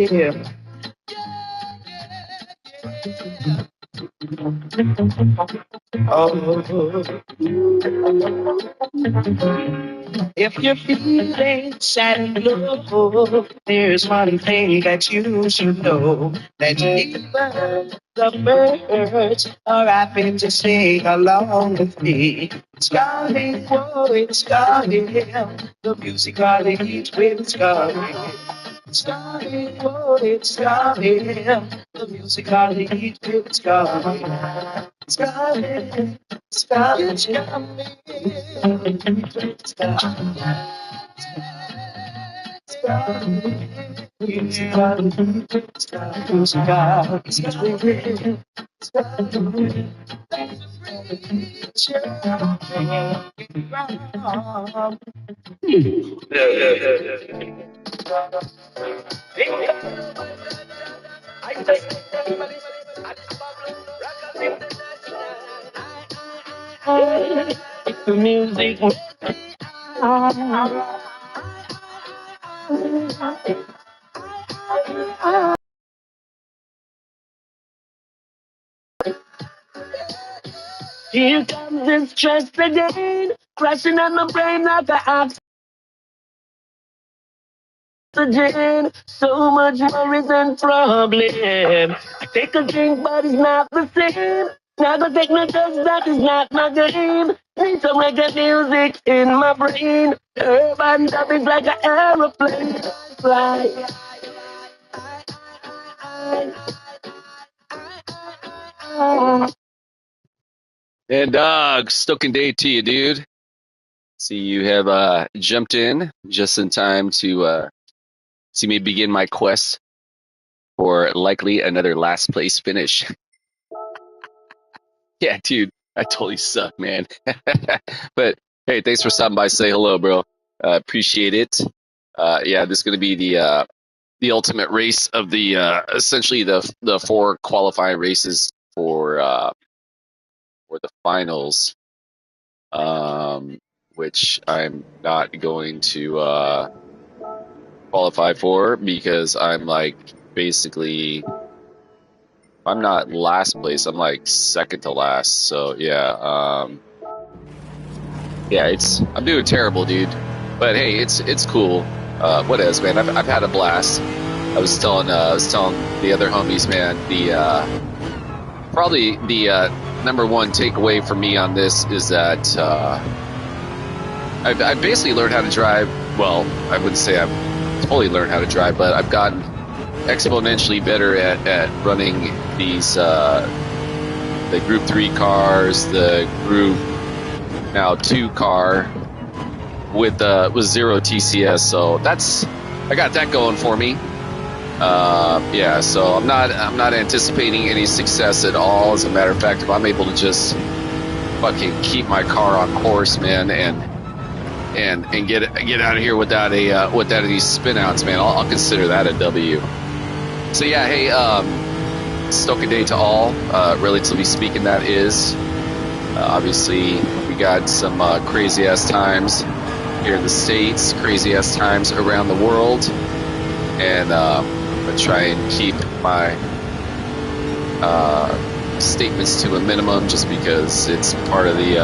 Yeah. Oh, if you're feeling sad and low, there's one thing that you should know. That even the birds are happy to sing along with me. It's coming, oh, it's coming. The music hardly eats with it's coming. It's coming, oh, it's coming. The music hardly eats with it's coming. It's coming, it's coming, it's coming. It's coming. The music. Here comes this stress again, crashing on my brain like an oxygen. So much worries and problem. I take a drink, but it's not the same. Now go take no drugs, that is not my game. Need some reggae music in my brain. Urban dub is like an aeroplane. Fly. And dog, Stoking Day to you, dude. See, you have jumped in just in time to see me begin my quest for likely another last place finish. Yeah, dude, I totally suck, man. But hey, thanks for stopping by. Say hello, bro. Appreciate it. Yeah, this is gonna be the ultimate race of the essentially the 4 qualifying races for the finals. Which I'm not going to qualify for because I'm like basically I'm not last place. I'm like second to last. So yeah, yeah, I'm doing terrible, dude. But hey, it's cool. What is, man? I've had a blast. I was telling the other homies, man. Probably the number one takeaway for me on this is that I've basically learned how to drive. Well, I wouldn't say I've totally learned how to drive, but I've gotten exponentially better at running these the Group 3 cars, the Group now 2 car with 0 TCS. So I got that going for me. Yeah, so I'm not anticipating any success at all. As a matter of fact, if I'm able to just fucking keep my car on course, man, and get out of here without any spin outs, man, I'll consider that a W. So yeah, hey, stoke a day to all. Relatively speaking, that is. Obviously, we got some crazy ass times here in the States, crazy ass times around the world, and I'm gonna try and keep my statements to a minimum, just because it's part of the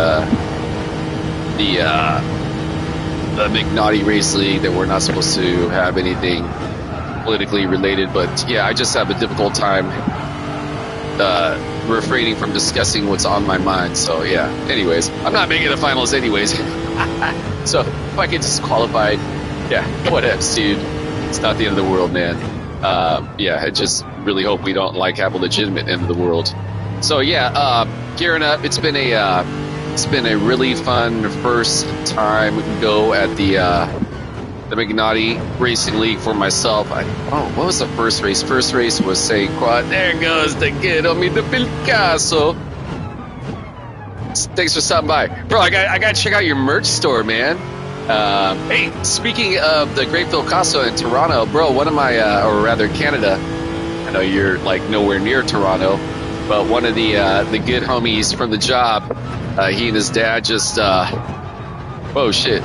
McNaughty Race League that we're not supposed to have anything politically related. But yeah, I just have a difficult time refraining from discussing what's on my mind. So yeah, anyways, I'm not making the finals anyways. So if I get disqualified, yeah, whatevs, dude. It's not the end of the world, man. Yeah, I just really hope we don't have a legitimate end of the world. So yeah, gearing up. It's been a really fun first time go at the McNaughty Racing League for myself. What was the first race? First race was St. Quad. There goes the kid on me, the Picasso. Thanks for stopping by, bro. I got to check out your merch store, man. Hey, speaking of the Great Phil Picasso in Toronto, bro, one of my, or rather Canada, I know you're like nowhere near Toronto, but one of the good homies from the job, he and his dad just, whoa, shit.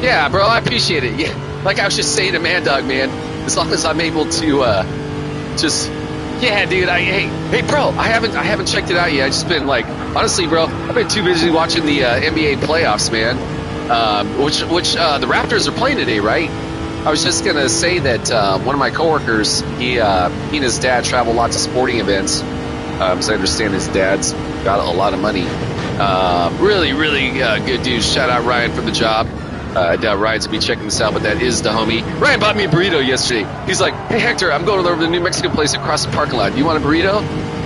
Yeah, bro, I appreciate it. Yeah, like I was just saying to Mad Dog, man, as long as I'm able to just, yeah, dude. Hey, bro. I haven't checked it out yet. I just been like, honestly, bro, I've been too busy watching the NBA playoffs, man. Which the Raptors are playing today, right? I was just gonna say that one of my coworkers, he and his dad travel lots of sporting events. So I understand his dad's got a lot of money. Really good dude. Shout out Ryan for the job. I doubt Ryan's gonna be checking this out, but that is the homie. Ryan bought me a burrito yesterday. He's like, hey Hector, I'm going over to the New Mexico place across the parking lot. Do you want a burrito?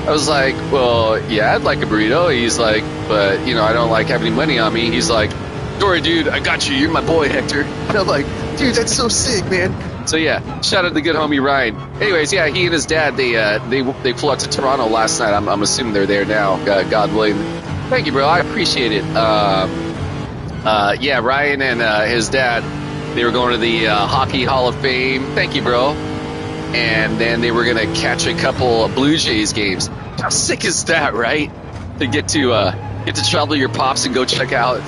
I was like, well, yeah, I'd like a burrito. He's like, but you know, I don't like having any money on me. He's like, sorry, dude, I got you. You're my boy, Hector. And I'm like, dude, that's so sick, man. So yeah, shout out to the good homie Ryan. Anyways, yeah, he and his dad, they flew out to Toronto last night. I'm assuming they're there now. God willing. Thank you, bro. I appreciate it. Yeah, Ryan and his dad, they were going to the Hockey Hall of Fame. Thank you, bro. And then they were going to catch a couple of Blue Jays games. How sick is that, right? To get to travel your pops and go check out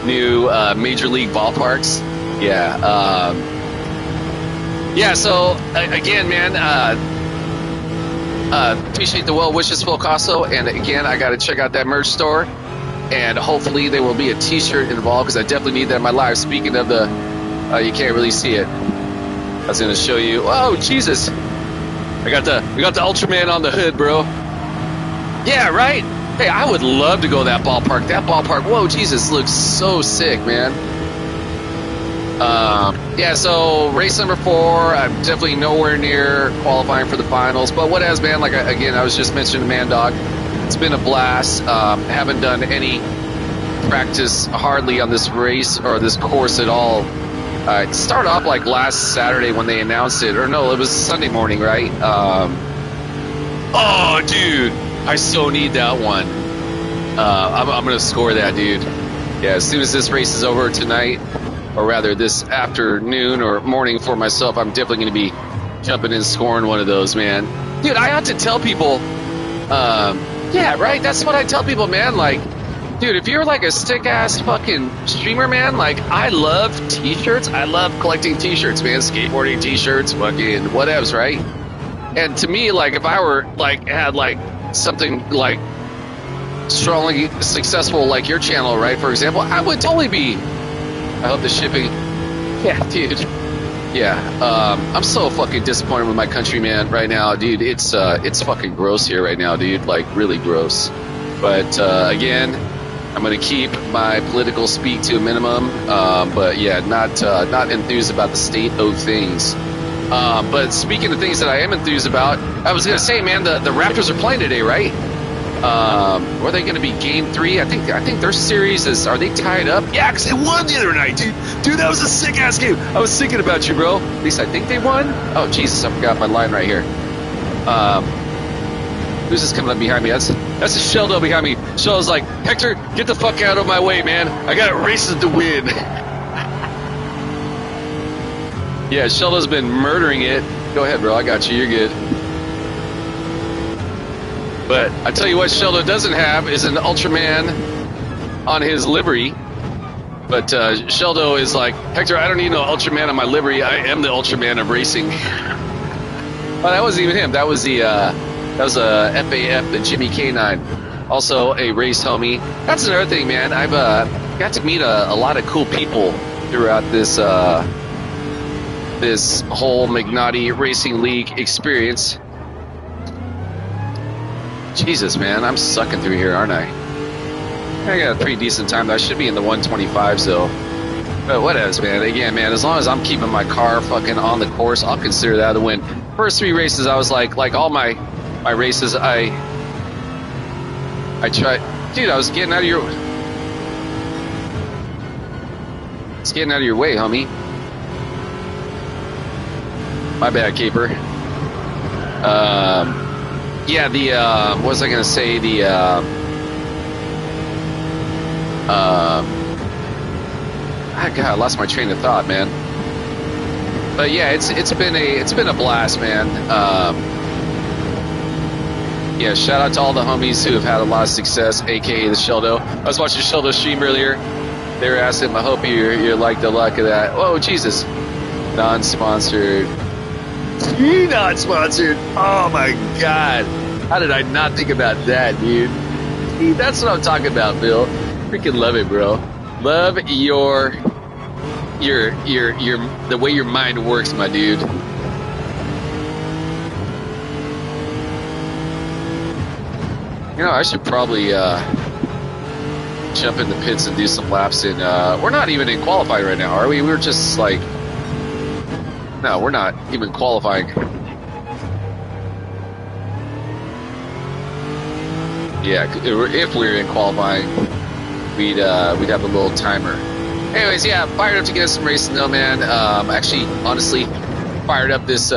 new major league ballparks. Yeah. Yeah, so again, man, appreciate the well wishes, Phil Casso. And again, I got to check out that merch store. And hopefully there will be a t-shirt involved because I definitely need that in my life. Speaking of the, you can't really see it. I was going to show you. Oh, Jesus. We got the Ultraman on the hood, bro. Yeah, right? Hey, I would love to go to that ballpark. That ballpark, whoa, Jesus, looks so sick, man. Yeah, so race number 4, I'm definitely nowhere near qualifying for the finals. But what has been, like, again, I was just mentioning Man Dog. It's been a blast. Haven't done any practice hardly on this race or this course at all. It started off like last Saturday when they announced it. Or no, it was Sunday morning, right? Oh, dude. I so need that one. I'm going to score that, dude. Yeah, as soon as this race is over tonight, or rather this afternoon or morning for myself, I'm definitely going to be jumping and scoring one of those, man. Dude, I ought to tell people... yeah, right? That's what I tell people, man. Like, dude, if you're like a stick-ass fucking streamer, man, like, I love t-shirts. I love collecting t-shirts, man. Skateboarding t-shirts, fucking whatevs, right? And to me, like, if I were, like, had, like, something, like, strongly successful, like your channel, right, for example, I would totally be... I hope the shipping... Yeah, dude. Yeah, I'm so fucking disappointed with my country, man, right now, dude. It's fucking gross here right now, dude. Like, really gross. But again, I'm gonna keep my political speak to a minimum. But yeah, not enthused about the state of things. But speaking of things that I am enthused about, I was gonna say, man, the Raptors are playing today, right? Are they going to be game 3? I think their series is, are they tied up? Yeah, because they won the other night, dude. Dude, that was a sick ass game. I was thinking about you, bro. At least I think they won. Oh, Jesus, I forgot my line right here. Who's this coming up behind me? That's a Sheldo behind me. Sheldo's like, Hector, get the fuck out of my way, man. I got races to win. Yeah, Sheldo's been murdering it. Go ahead, bro. I got you. You're good. But I tell you what, Sheldo doesn't have is an Ultraman on his livery. But Sheldo is like, Hector, I don't need no Ultraman on my livery. I am the Ultraman of racing. Well, that wasn't even him. That was the FAF, the Jimmy K9, also a race homie. That's another thing, man. I've got to meet a lot of cool people throughout this this whole Magnati Racing League experience. Jesus, man, I'm sucking through here, aren't I? I got a pretty decent time. I should be in the 125s, though. But whatevs, man. Again, man, as long as I'm keeping my car fucking on the course, I'll consider that a win. First 3 races, I was like all my races, I tried. Dude, I was getting out of your... It's getting out of your way, homie. My bad, Caper. Yeah, what was I gonna say? God, I lost my train of thought, man. But yeah, it's been a blast, man. Yeah, shout out to all the homies who have had a lot of success, aka the Sheldo. I was watching Sheldo stream earlier. They were asking him, I hope you're like the luck of that. Oh, Jesus. Non-sponsored not sponsored. Oh my god. How did I not think about that, dude? See, that's what I'm talking about, Bill. Freaking love it, bro. Love the way your mind works, my dude. You know, I should probably jump in the pits and do some laps in. We're not even in qualifying right now, are we? We're just like, no, we're not even qualifying. Yeah, if we were in qualifying, we'd have a little timer. Anyways, yeah, fired up to get some racing though, man. Actually, honestly, fired up this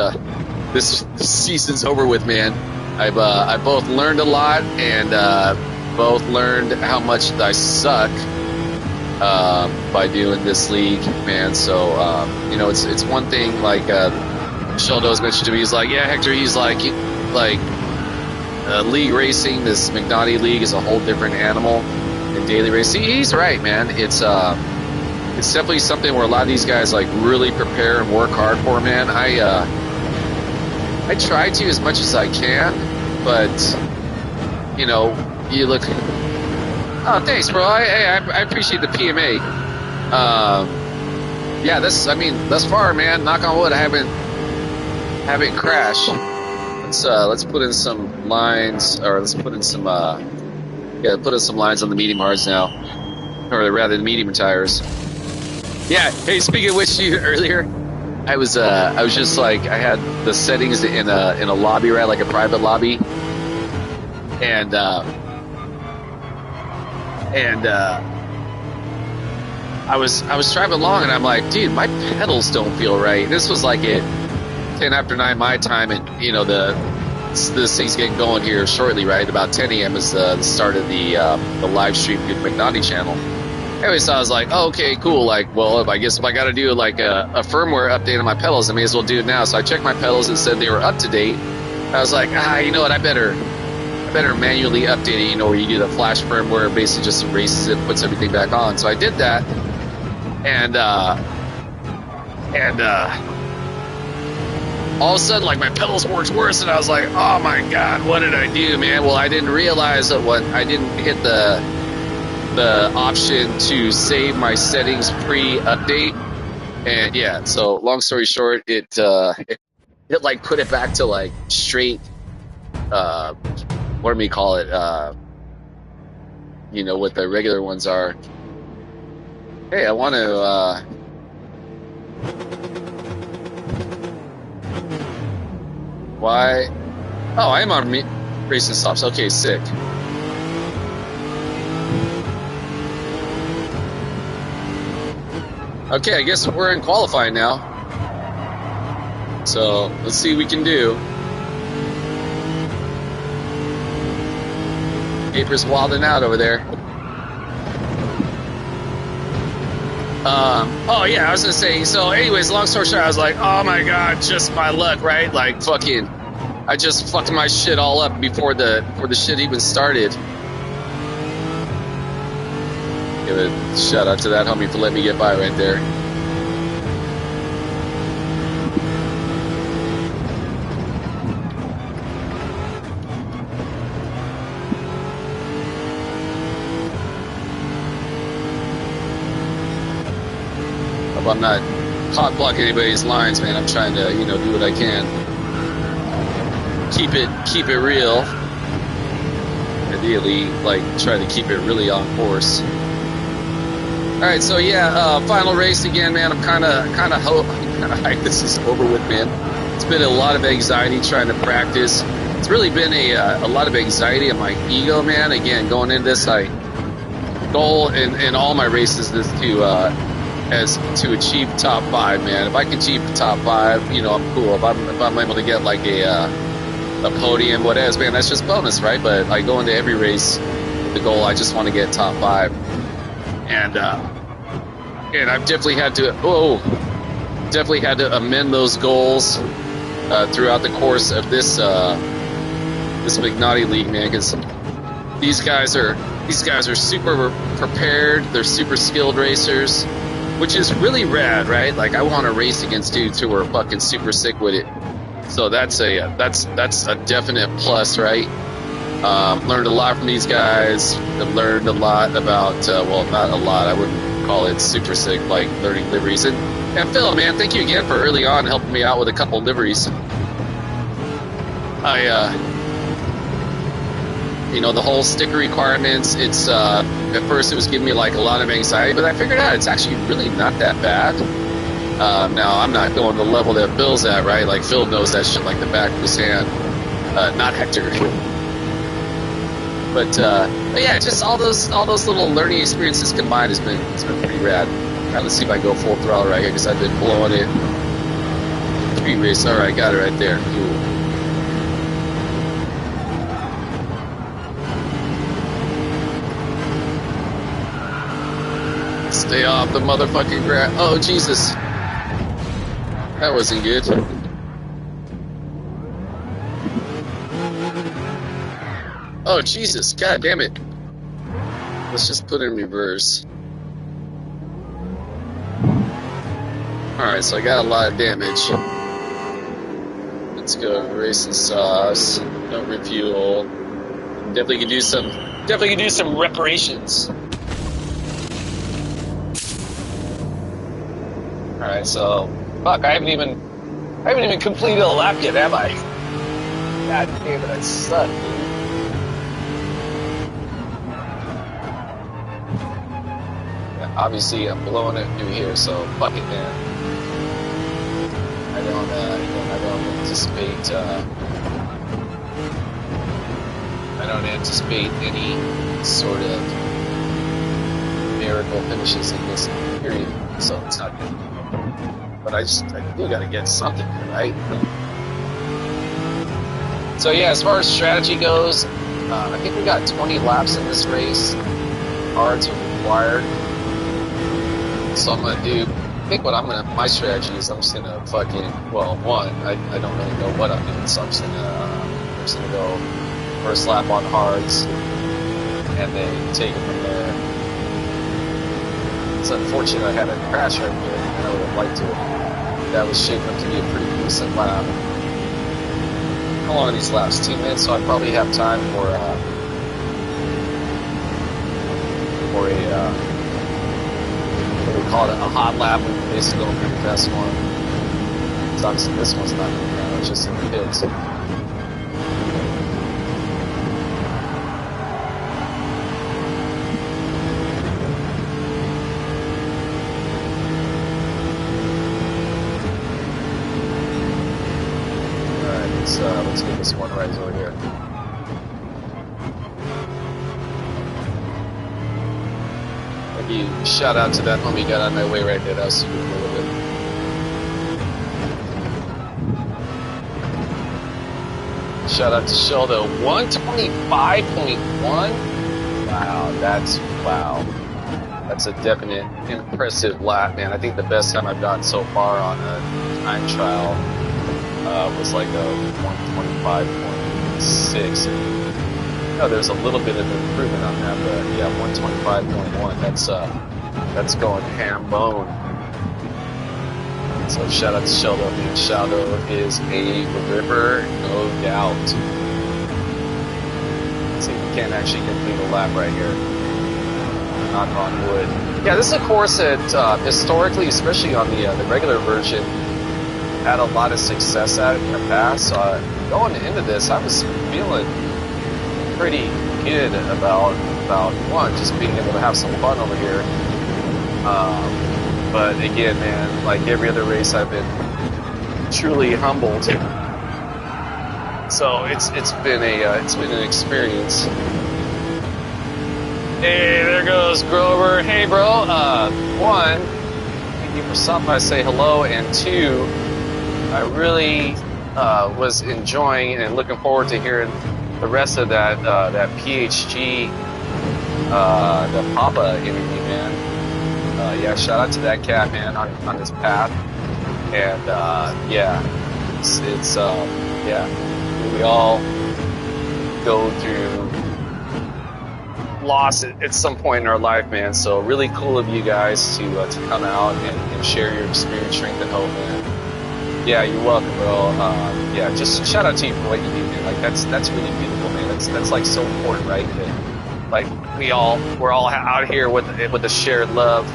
season's over with, man. I both learned a lot and both learned how much I suck by doing this league, man. So you know, it's one thing like Sheldo's mentioned to me. He's like, yeah, Hector. He's like league racing. This McNaughty league is a whole different animal than daily racing. He's right, man. It's definitely something where a lot of these guys like really prepare and work hard for, man. I try to as much as I can, but you know, you look. Oh, thanks, bro. I appreciate the PMA. Yeah, thus far, man. Knock on wood, I haven't crashed. Let's put in some lines, or let's put in some put in some lines on the medium hards now, or rather the medium tires. Yeah. Hey, speaking of which, earlier. I was just like, I had the settings in a lobby, right, like a private lobby, and I was driving along, and I'm like, dude, my pedals don't feel right. This was like at 10 after 9 my time, and you know this thing's getting going here shortly, right? About 10 a.m. is the start of the live stream to the McNaughty channel. Anyway, so I was like, oh, okay, cool. Like, well, I guess if I got to do like a firmware update on my pedals, I may as well do it now. So I checked my pedals and said they were up to date. I was like, you know what? I better manually update it. You know, where you do the flash firmware, basically just erases it, puts everything back on. So I did that, and all of a sudden, like, my pedals worked worse, and I was like, oh my god, what did I do, man? Well, I didn't realize that I didn't hit the option to save my settings pre-update, and yeah, so long story short, it like put it back to like straight what do we call it, you know, what the regular ones are. Hey, I want to why? Oh, I am on racing stops. Okay, sick. Okay, I guess we're in qualifying now. So let's see what we can do. Paper's wilding out over there. Oh yeah, I was gonna say, so anyways, long story short, I was like, oh my god, just my luck, right? Like fucking, I just fucked my shit all up before the shit even started. Give a shout out to that homie for letting me get by right there. Hope I'm not hot blocking anybody's lines, man. I'm trying to, you know, do what I can. Keep it real. Ideally, like, try to keep it really on course. Alright, so yeah, final race again, man. I'm kinda hyped this is over with, man. It's been a lot of anxiety trying to practice. It's really been a lot of anxiety on my ego, man. Again, going into this, goal in all my races is to achieve top 5, man. If I can achieve top 5, you know, I'm cool. If I'm able to get like a podium, whatever, man, that's just bonus, right? But I go into every race with the goal, I just want to get top 5. And I've definitely had to amend those goals throughout the course of this McNaughty League, man, because these guys are super prepared. They're super skilled racers, which is really rad, right? Like, I want to race against dudes who are fucking super sick with it. So that's a definite plus, right? Learned a lot from these guys. I've learned a lot about, well, not a lot. I wouldn't call it super sick, like learning liveries. And Phil, man, thank you again for early on helping me out with a couple liveries. The whole sticker requirements, it's, at first it was giving me like a lot of anxiety, but I figured out it's actually really not that bad. Now, I'm not going to the level that Phil's at, right? Like, Phil knows that shit like the back of his hand. Not Hector. But yeah, just all those little learning experiences combined has been pretty rad. All right, let's see if I go full throttle right here, because I've been blowing it. 3 race, all right, got it right there. Cool. Stay off the motherfucking grass. Oh, Jesus. That wasn't good. Oh, Jesus. God damn it. Let's just put it in reverse. Alright, so I got a lot of damage. Let's go racing sauce. No refuel. Definitely can do some reparations. Alright, so fuck, I haven't even completed a lap yet, have I? God damn it, I suck, dude. Yeah, obviously, I'm blowing it through here, so fuck it, man. I don't anticipate any sort of miracle finishes in this period, so it's not good. But I do gotta get something, right? So yeah, as far as strategy goes, I think we got 20 laps in this race. Cards are required. So I think my strategy is I'm just gonna I don't really know what I'm doing, so I'm just gonna go first lap on hards, and then take it from there. It's unfortunate I had a crash right here, and I would have liked to. That was shaping up to be a pretty decent lap. How long are these laps? 2 minutes, so I probably have time for a what do we call it, a hot lap. We can basically go pretty fast one. So obviously this one's not going to it's just in the pits. Let's get this one right over here. Maybe shout out to that homie got on my way right there. That was super cool of it. Shout out to Sheldon. 125.1. Wow, that's a definite impressive lap, man. I think the best time I've gotten so far on a time trial was like a 125.6. There's a little bit of improvement on that, but yeah, 125.1. That's going ham bone. So shout out to Sheldon, man. Sheldon is a river, no doubt. See, we can't actually complete a lap right here. Knock on wood. Yeah, this is a course that historically, especially on the regular version, had a lot of success at it in the past. So going into this, I was feeling pretty good about one, just being able to have some fun over here. But again, man, like every other race, I've been truly humbled. So it's been an experience. Hey, there goes Grover. Hey, bro. One, thank you for stopping by to say hello, and two, I really was enjoying and looking forward to hearing the rest of that PHG, the Papa interview, man. Yeah, shout out to that cat, man, on his path. And yeah, it's yeah, we all go through loss at some point in our life, man. So really cool of you guys to come out and share your experience, strength, and hope, man. Yeah, you're welcome, bro. Yeah, just shout out to you for what you do, man. Like that's really beautiful, man. That's like so important, right? That, like we're all out here with a shared love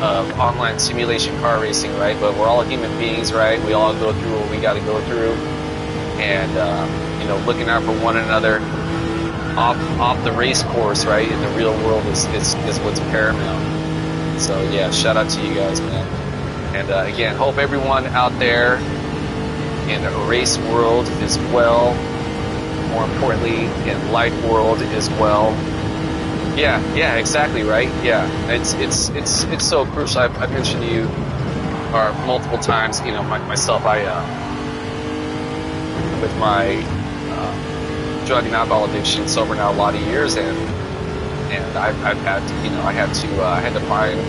of online simulation car racing, right? But we're all human beings, right? We all go through what we got to go through, and you know, looking out for one another off the race course, right? In the real world is what's paramount. So yeah, shout out to you guys, man. And again, hope everyone out there in the race world is well. More importantly, in life world as well. Yeah, exactly, right? Yeah, it's so crucial. I've mentioned to you multiple times. You know, myself, with my drug and alcohol addiction, sober now a lot of years, and I've had to, I had to find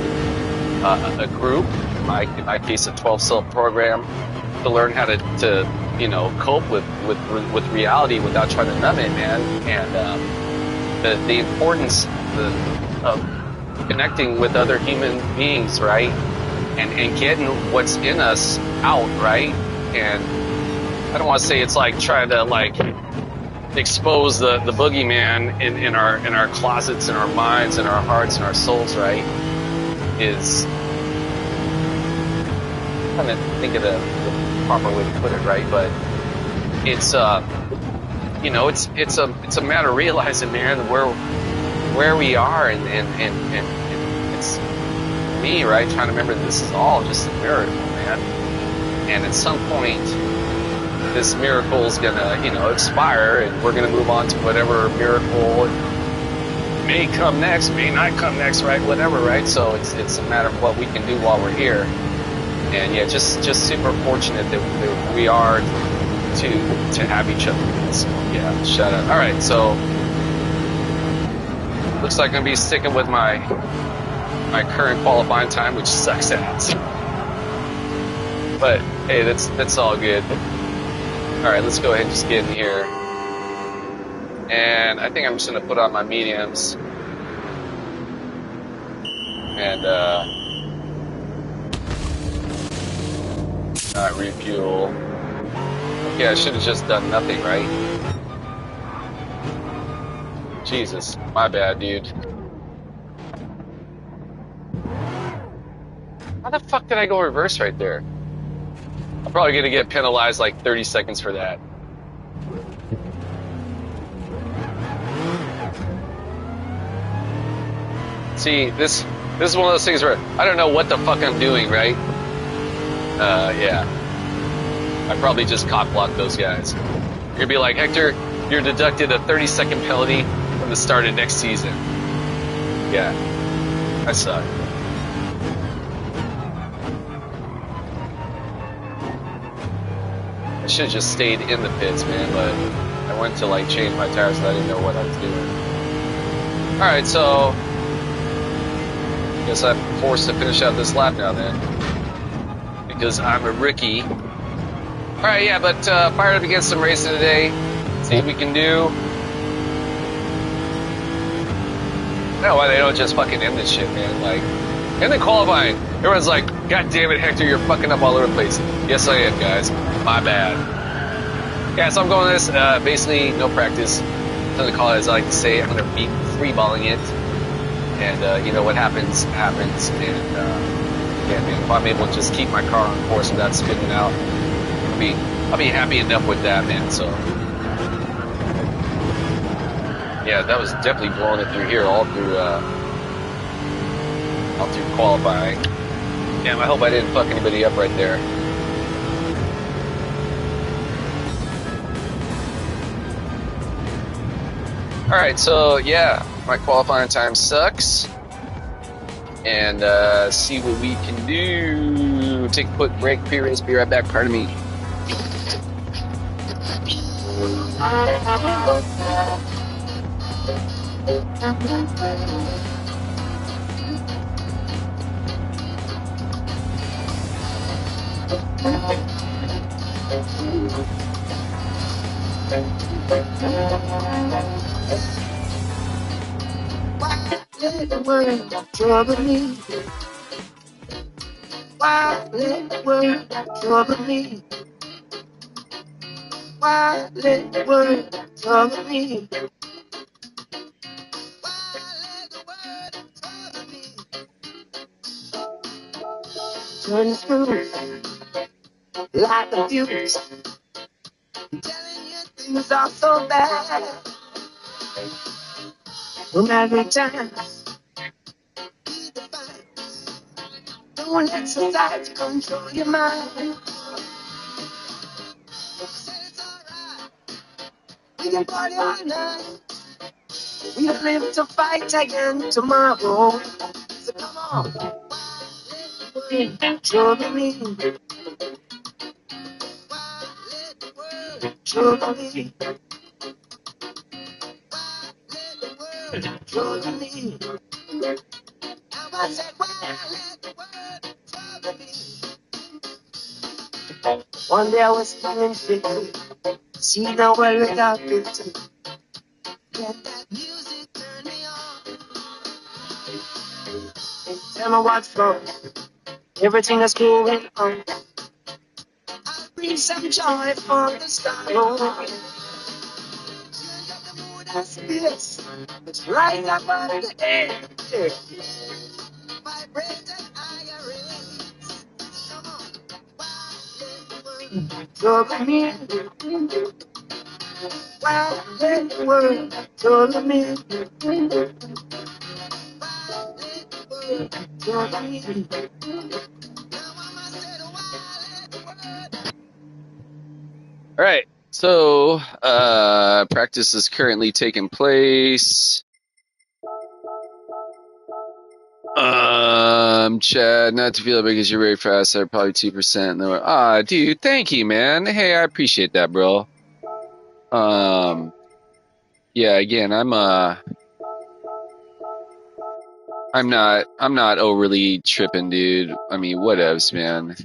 a group. In my case, a 12-cell program to learn how to cope with reality without trying to numb it, man. And the importance of connecting with other human beings, right? And getting what's in us out, right? And I don't want to say it's like trying to like expose the boogeyman in our closets, in our minds, in our hearts, in our souls, right? Is I'm trying to think of the proper way to put it, right? But it's it's a matter of realizing, man, where we are, and it's me, right? Trying to remember that this is all just a miracle, man. And at some point, this miracle is gonna, expire, and we're gonna move on to whatever miracle may come next, may not come next, right? Whatever, right? So it's a matter of what we can do while we're here. And yeah, just super fortunate that we are to have each other. So yeah, shout out. All right, so looks like I'm gonna be sticking with my current qualifying time, which sucks ass. But hey, that's all good. All right, let's go ahead and just get in here. And I think I'm just gonna put on my mediums and not refuel. Okay, I should have just done nothing, right? Jesus, my bad, dude. How the fuck did I go reverse right there? I'm probably gonna get penalized like 30 seconds for that. See, this is one of those things where I don't know what the fuck I'm doing, right? Yeah. I probably just cock-blocked those guys. You're gonna be like, Hector, you're deducted a 30-second penalty from the start of next season. Yeah. I suck. I should have just stayed in the pits, man, but I went to like change my tires and I didn't know what I was doing. Alright, so guess I'm forced to finish out this lap now then. Because I'm a rookie. Alright, yeah, but fired up against some racing today. See what we can do. I don't know why they don't just fucking end this shit, man. Like, end the qualifying. Everyone's like, God damn it, Hector, you're fucking up all over the place. Yes, I am, guys. My bad. Yeah, so I'm going this, basically, no practice. Nothing to call it, as I like to say. I'm going to be freeballing it. And, what happens, happens. And, yeah, man, if I'm able to just keep my car on course without spinning out, I'll be happy enough with that, man. So, yeah, that was definitely blowing it through here, all through qualifying. Damn, I hope I didn't fuck anybody up right there. All right, so yeah, my qualifying time sucks. And see what we can do. Take a quick break, periods, be right back, pardon me. Why let the world trouble me? Why let the world trouble me? Why let the world trouble me? Turn the screws like the fuse, telling you things are so bad. No matter the time, be the fight. Don't let society control your mind. Say it's alright, we can party all night. We don't live to fight again tomorrow. So come on, trouble me, trouble me, trouble me. Now I said, why let the world trouble me? One day I was feeling 50, see the world without 50. Let that music turn me on. Tell me what's wrong, everything that's going on. I'll bring some joy from the start. Yes, it's right up on the air. Vibrating higher rates. Come on, trouble me. Why let the world trouble me? Trouble me. All right. So, practice is currently taking place. Chad, not to feel it because you're very fast. I'm probably 2%. Dude, thank you, man. Hey, I appreciate that, bro. Yeah, again, I'm not overly tripping, dude. I mean, whatevs, man.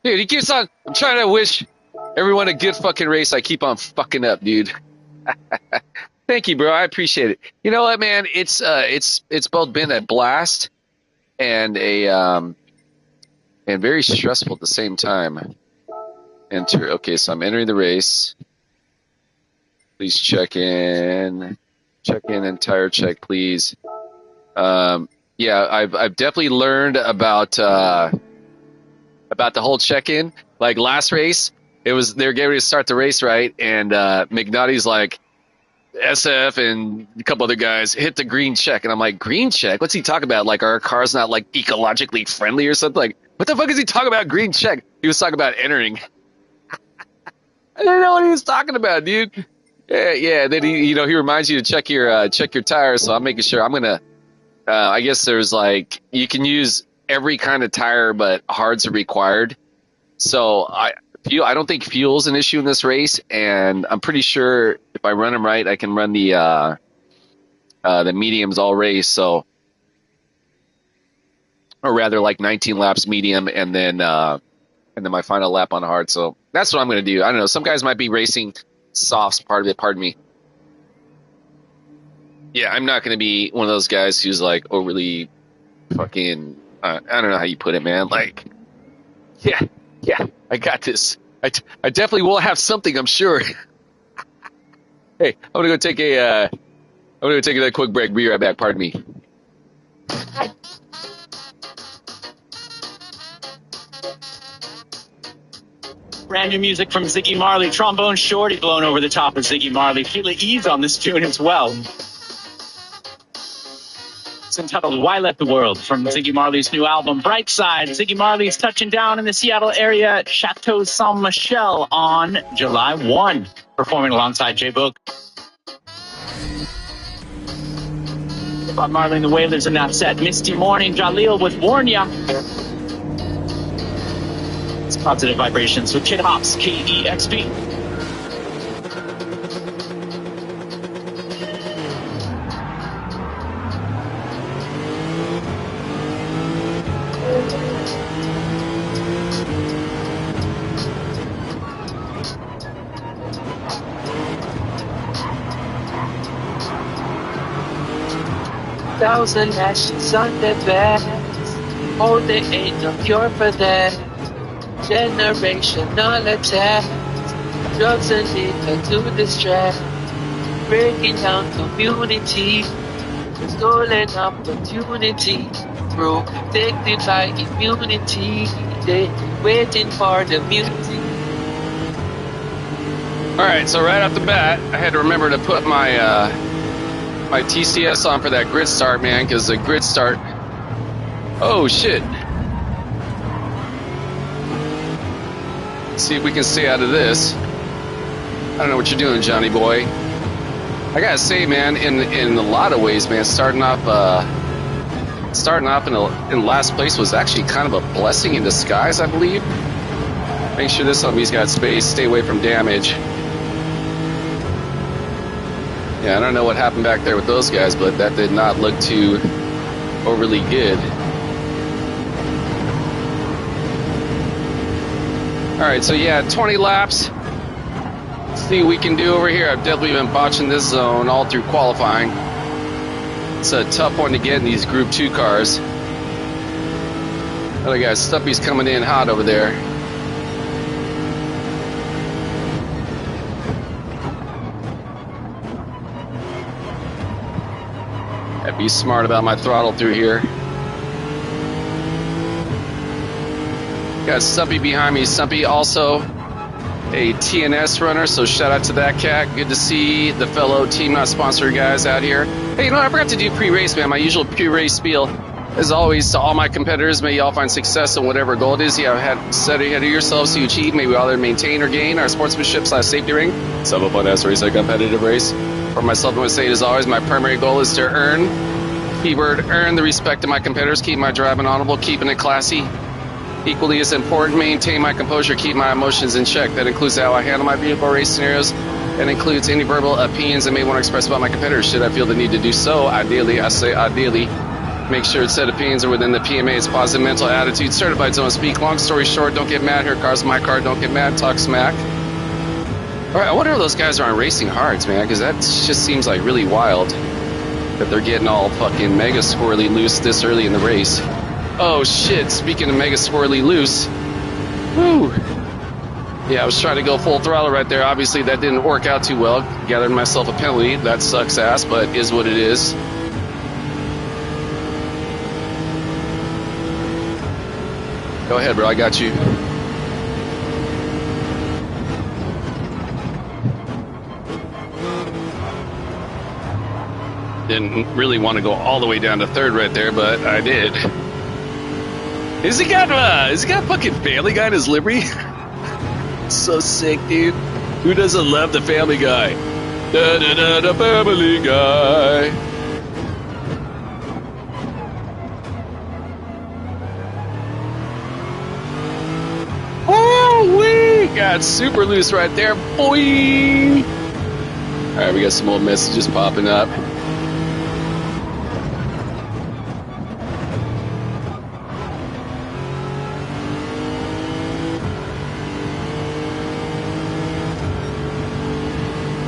Dude, he keeps on. I'm trying to wish everyone a good fucking race. I keep on fucking up, dude. Thank you, bro. I appreciate it. You know what, man? It's both been a blast and and very stressful at the same time. Enter. Okay, so I'm entering the race. Please check in. Check in and tire check, please. Yeah, I've definitely learned about the whole check-in. Like last race, they're getting ready to start the race, right? And McNaughty's like, SF and a couple other guys hit the green check, and I'm like, green check? What's he talking about? Like our car's not like ecologically friendly or something? Like, what the fuck is he talking about? Green check? He was talking about entering. I didn't know what he was talking about, dude. Yeah. Then he reminds you to check your tires. So I'm making sure. I'm gonna. I guess there's like you can use every kind of tire, but hards are required. So I don't think fuel's an issue in this race, and I'm pretty sure if I run them right, I can run the mediums all race. So, or rather, like 19 laps medium, and then my final lap on hard. So that's what I'm going to do. I don't know. Some guys might be racing softs part of it. Pardon me. Yeah, I'm not going to be one of those guys who's like overly fucking. I don't know how you put it, man. Like, yeah, I got this. I definitely will have something, I'm sure. Hey, I'm gonna go take a quick break. Be right back. Pardon me. Brand new music from Ziggy Marley. Trombone Shorty blowing over the top of Ziggy Marley. Feel the ease on this tune as well. It's entitled Why Let the World from Ziggy Marley's new album, Bright Side. Ziggy Marley's touching down in the Seattle area at Chateau Saint Michel on July 1, performing alongside J Book. Bob Marley and the Wailers in that set. Misty Morning, Jaleel with Warn Ya. It's Positive Vibrations with Kid Hops, KEXP. Thousand ashes on their backs, Oh, there ain't no cure for that. Generational attack. Drugs and liquor to distract. Breaking down community. Stolen opportunity. Protected by immunity. They waiting for the music. All right, so right off the bat, I had to remember to put my my TCS on for that grid start, man, because the grid start. Oh shit! Let's see if we can stay out of this. I don't know what you're doing, Johnny boy. I gotta say, man, in a lot of ways, man, starting off in last place was actually kind of a blessing in disguise, I believe. Make sure this zombie's got space. Stay away from damage. Yeah, I don't know what happened back there with those guys, but that did not look too overly good. All right, so yeah, 20 laps. Let's see what we can do over here. I've definitely been botching this zone all through qualifying. It's a tough one to get in these Group 2 cars. Other guy, Stumpy's coming in hot over there. I'd be smart about my throttle through here. Got Stumpy behind me. Stumpy also a TNS runner, so shout out to that cat. Good to see the fellow team not sponsored guys out here. Hey, you know, I forgot to do pre-race, man. My usual pre-race spiel. As always, to all my competitors, may y'all find success in whatever goal it is you have had set ahead of yourselves to achieve. May we all either maintain or gain our sportsmanship/safety ring. Some of fun ass race, a competitive race. For myself, I want to say it as always, my primary goal is to earn, keyword, earn the respect of my competitors, keep my driving honorable, keeping it classy. Equally as important, maintain my composure, keep my emotions in check. That includes how I handle my vehicle race scenarios, and includes any verbal opinions I may want to express about my competitors. Should I feel the need to do so, ideally, I say ideally, make sure said opinions are within the PMA's positive mental attitude. Certified don't speak. Long story short, don't get mad. Here, car's my car. Don't get mad. Talk smack. All right, I wonder if those guys are on racing hards, man, because that just seems like really wild that they're getting all fucking mega squirrely loose this early in the race. Oh shit, speaking of mega swirly loose. Woo! Yeah, I was trying to go full throttle right there. Obviously that didn't work out too well. Gathered myself a penalty. That sucks ass, but is what it is. Go ahead, bro, I got you. Didn't really want to go all the way down to third right there, but I did. Has he got fucking Family Guy in his livery? So sick, dude. Who doesn't love the Family Guy? Da da da da Family Guy. Oh, we got super loose right there, boy. All right, we got some old messages popping up.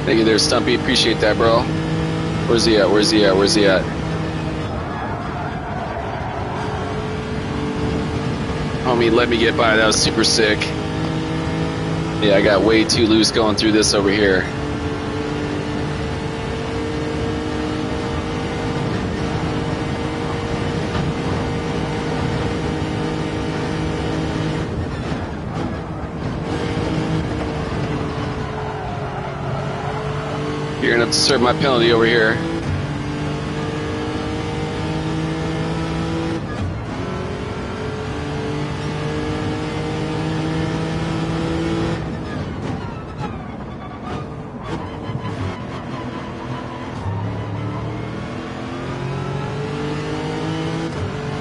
Thank you there, Stumpy. Appreciate that, bro. Where's he at? Where's he at? Where's he at? Homie, let me get by. That was super sick. Yeah, I got way too loose going through this over here. You're gonna have to serve my penalty over here.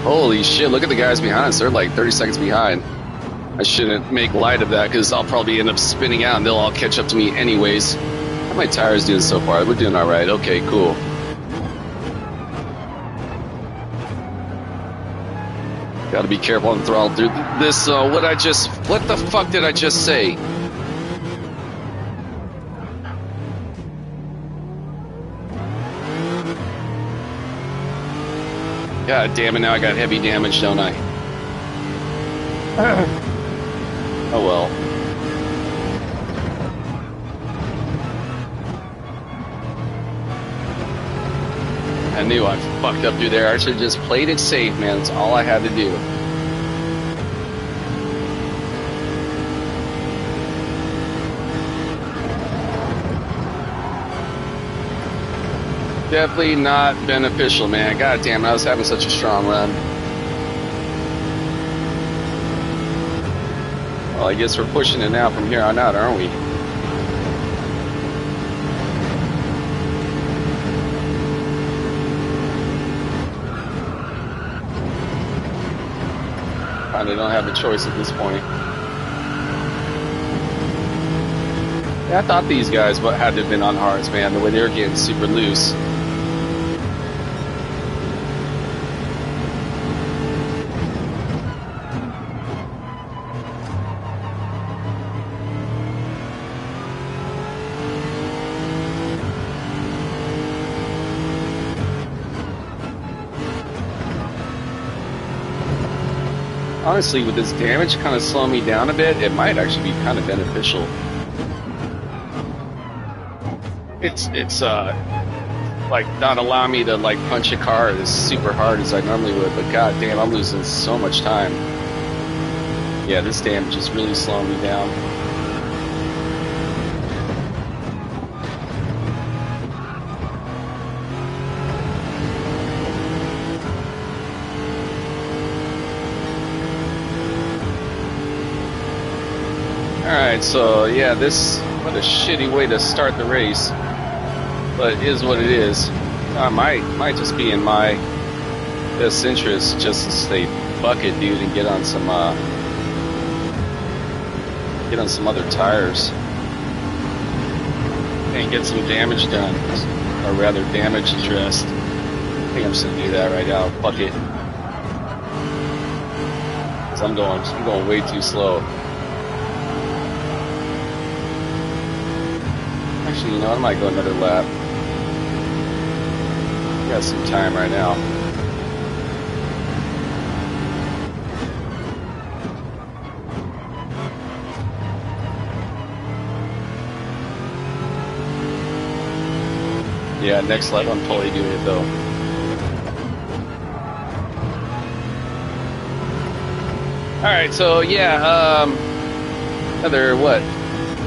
Holy shit, look at the guys behind us. They're like 30 seconds behind. I shouldn't make light of that because I'll probably end up spinning out and they'll all catch up to me anyways. How my tires doing so far? We're doing all right. Okay, cool. Got to be careful on the throttle through this. What the fuck did I just say? God damn it! Now I got heavy damage, don't I? Oh well. I knew I fucked up through there. I should have just played it safe, man. That's all I had to do. Definitely not beneficial, man. God damn, I was having such a strong run. Well, I guess we're pushing it now from here on out, aren't we? Kinda don't have a choice at this point. Yeah, I thought these guys had to have been on hards, man, the way they were getting super loose. Honestly, with this damage kind of slowing me down a bit, it might actually be kind of beneficial. It's like not allowing me to like punch a car as super hard as I normally would, but god damn, I'm losing so much time. Yeah, this damage is really slowing me down. Alright, so yeah, what a shitty way to start the race. But it is what it is. Might just be in my best interest just to stay bucket, dude, and get on some other tires and get some damage done, or rather damage addressed. I think I'm just gonna do that right now. Fuck it, 'cause I'm going way too slow. Actually, you know, I might go another lap. Got some time right now. Yeah, next lap I'm totally doing it though. Alright, so yeah, another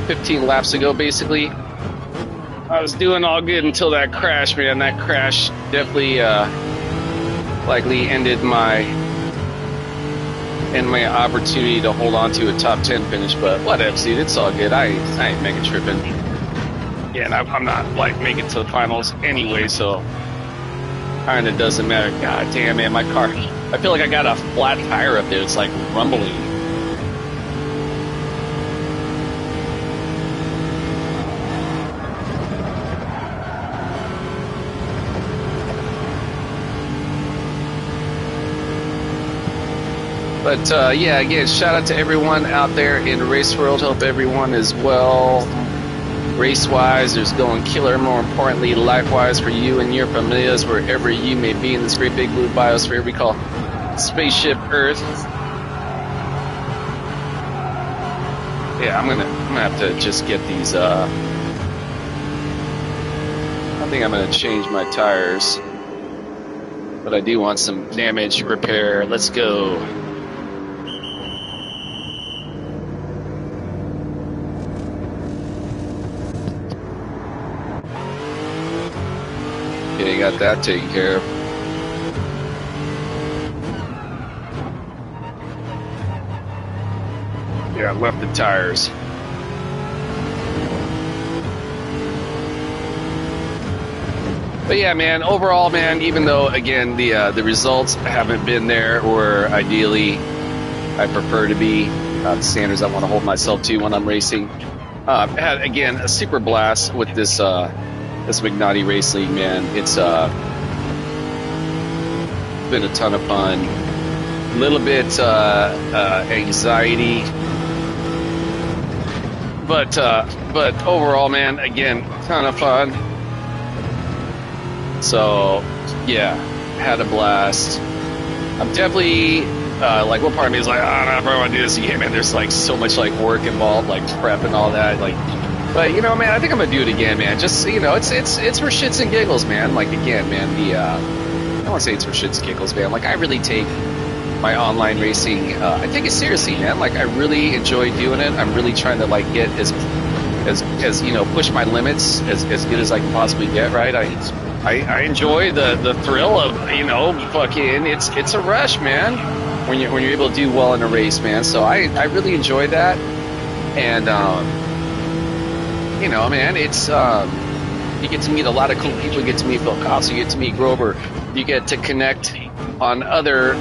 15 laps ago basically. I was doing all good until that crash, man. That crash definitely likely ended my opportunity to hold on to a top 10 finish, but whatever, dude. It's all good. I ain't mega tripping. Yeah, and I'm not like making it to the finals anyway, so kinda doesn't matter. God damn, man, my car. I feel like I got a flat tire up there. It's like rumbling. But yeah, again, shout out to everyone out there in the race world. Hope everyone is well. Race-wise, there's going killer. More importantly, life-wise for you and your familias, wherever you may be in this great big blue biosphere we call Spaceship Earth. Yeah, I'm gonna have to just get these. I think I'm gonna change my tires, but I do want some damage repair. Let's go. Okay, got that taken care of. Yeah, I left the tires. But yeah, man, overall, man, even though, again, the results haven't been there where ideally I prefer to be, the standards I want to hold myself to when I'm racing. Had, again, a super blast with this McNaughty Race League, man. It's been a ton of fun. A little bit anxiety, but overall, man, again, ton of fun. So yeah, had a blast. I'm definitely like one part of me is like, oh, no, bro, I want to do this. Yeah, man, there's like so much like work involved, like prep and all that. Like, but you know, man, I think I'm gonna do it again, man. Just you know, it's for shits and giggles, man. Like again, man, I don't want to say it's for shits and giggles, man. Like I really take my online racing, I take it seriously, man. Like I really enjoy doing it. I'm really trying to like get as you know, push my limits as good as I can possibly get. Right? I enjoy the thrill of, you know, fucking it's a rush, man, when you're able to do well in a race, man. So I really enjoy that. And you know, man, it's you get to meet a lot of cool people. You get to meet Phil Cox, you get to meet Grover, you get to connect on other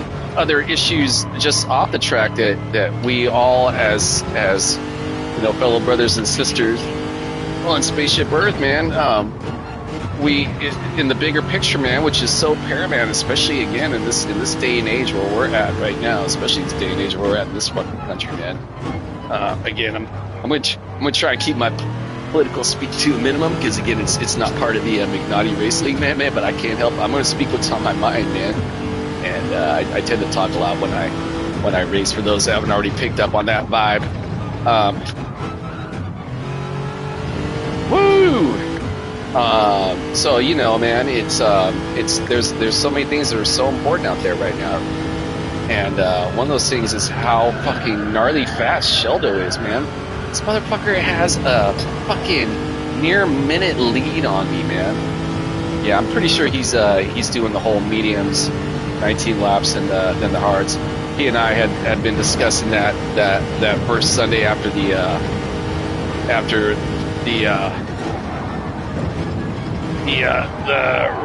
issues just off the track that we all as you know, fellow brothers and sisters on Spaceship Earth, man, we in the bigger picture, man, which is so paramount, especially again in this day and age where we're at right now, especially this day and age where we're at in this fucking country, man. Again, I'm gonna try and keep my political speak to a minimum, because again, it's not part of the McNaughty Race League, man, but I can't help. I'm gonna speak what's on my mind, man, and I tend to talk a lot when I race. For those that haven't already picked up on that vibe, woo. So you know, man, it's there's so many things that are so important out there right now, and one of those things is how fucking gnarly fast Sheldo is, man. This motherfucker has a fucking near minute lead on me, man. Yeah, I'm pretty sure he's doing the whole mediums, 19 laps, and then the hards. He and I had been discussing that first Sunday after the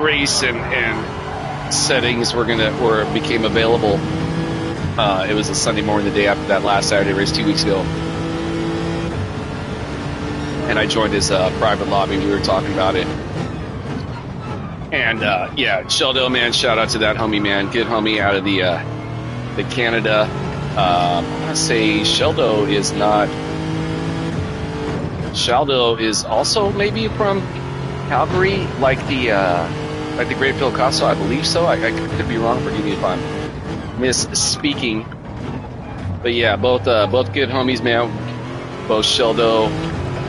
race and settings became available. It was a Sunday morning, the day after that last Saturday race 2 weeks ago, and I joined his private lobby. We were talking about it, and yeah, Sheldo, man, shout out to that homie, man, good homie out of the Canada. I want to say Sheldo is also maybe from Calgary, like the Great Phil Costa, I believe so. I could be wrong. Forgive me if I'm misspeaking. But yeah, both good homies, man. Both Sheldo,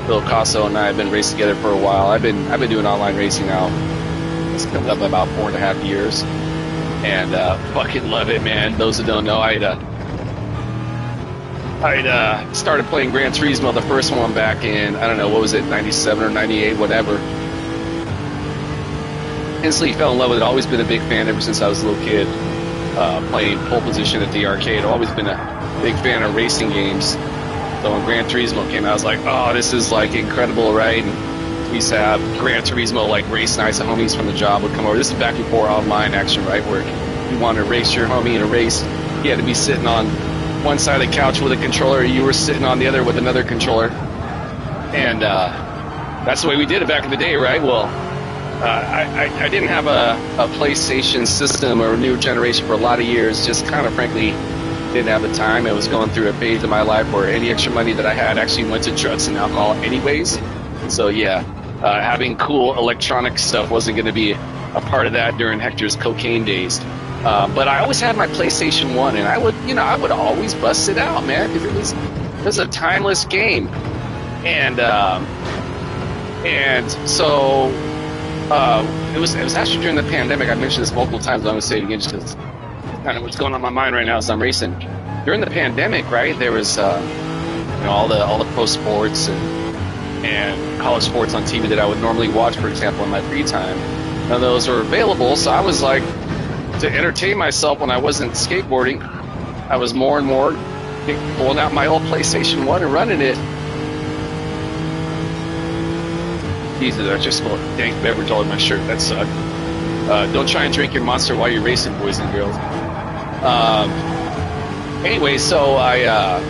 Phil Costa, and I have been racing together for a while. I've been doing online racing now. It's coming up about 4.5 years, and fucking love it, man. Those that don't know, I'd started playing Gran Turismo, the first one back in, I don't know, what was it, 97 or 98, whatever. Instantly fell in love with it. Always been a big fan ever since I was a little kid, playing pole position at the arcade. Always been a big fan of racing games. So when Gran Turismo came out, I was like, oh, this is like incredible, right? And we used to have Gran Turismo like race nights. The homies from the job would come over. This is back before online action, right? Where you wanted to race your homie in a race, you had to be sitting on one side of the couch with a controller, you were sitting on the other with another controller, and that's the way we did it back in the day, right? Well, I didn't have a PlayStation system or a new generation for a lot of years, just kind of frankly didn't have the time. I was going through a phase of my life where any extra money that I had actually went to drugs and alcohol anyways. So yeah, having cool electronic stuff wasn't going to be a part of that during Hector's cocaine days. But I always had my PlayStation 1, and I would always bust it out, man, because it was a timeless game. And so it was actually during the pandemic. I mentioned this multiple times, but I'm going to say it again just because kind of what's going on in my mind right now as I'm racing. During the pandemic, right, there was all the pro sports and college sports on TV that I would normally watch, for example, in my free time. None of those were available, so I was like, to entertain myself when I wasn't skateboarding, I was more and more pulling out my old PlayStation 1 and running it. Jesus, I just spilled a dank beverage all over my shirt. That sucked. Don't try and drink your Monster while you're racing, boys and girls. Anyway, so I